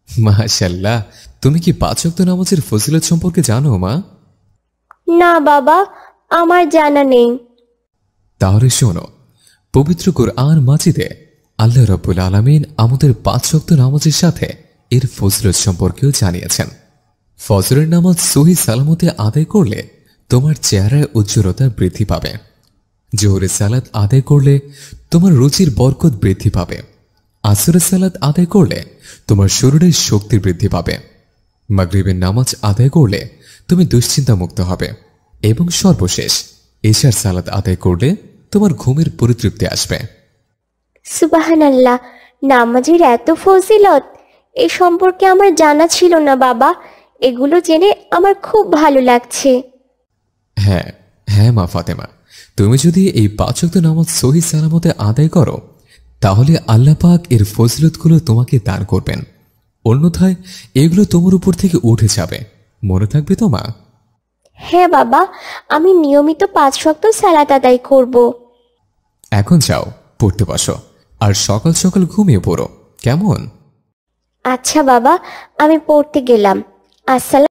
মাশাআল্লাহ, তুমি কি পাঁচ ওয়াক্ত নামাজের ফজিলত সম্পর্কে জানো মা? না বাবা, আমার জানা নেই। তাহলে শোনো, পবিত্র কুরআন মাজিদে আল্লাহ রাব্বুল আলামিন আমাদের পাঁচ ওয়াক্ত নামাজের সাথে এর ফজিলত সম্পর্কেও জানিয়েছেন। ফজরের নামাজ সহি সালামতে আদায় করলে তোমার চেহারায় উজ্জ্বলতা বৃদ্ধি পাবে। জোহরের সালাত আদায় করলে তোমার রুচির বরকত বৃদ্ধি পাবে। আসরের সালাত আদায় করলে তোমার শরীরের শক্তি বৃদ্ধি পাবে। মাগরিবের নামাজ আদায় করলে তুমি দুশ্চিন্তা মুক্ত হবে এবং সর্বশেষ এশার সালাত আদায় করলে তোমার ঘুমের পরিতৃপ্তি আসবে। সুবহানাল্লাহ, নামাজের এত ফজিলত! এ সম্পর্কে আমার জানা ছিল না বাবা। এগুলো জেনে আমার খুব ভালো লাগছে। হ্যাঁ, হ্যাঁ মা ফাতেমা, তুমি যদি এই পাঁচ ওয়াক্ত নামাজ সহি সালামতে আদায় করো তাহলে আল্লাহ পাক এর ফজিলতগুলো তোমাকে দান করবেন। অন্যথায় এগুলো তোমার উপর থেকে উঠে যাবে। মনে থাকবে তো মা? হ্যাঁ বাবা, আমি নিয়মিত 5 ওয়াক্ত সালাত আদায় করব। এখন যাও, পড়তে বসো, আর সকাল সকাল ঘুমিয়ে পড়ো, কেমন? আচ্ছা বাবা, আমি পড়তে গেলাম। আসসালাম।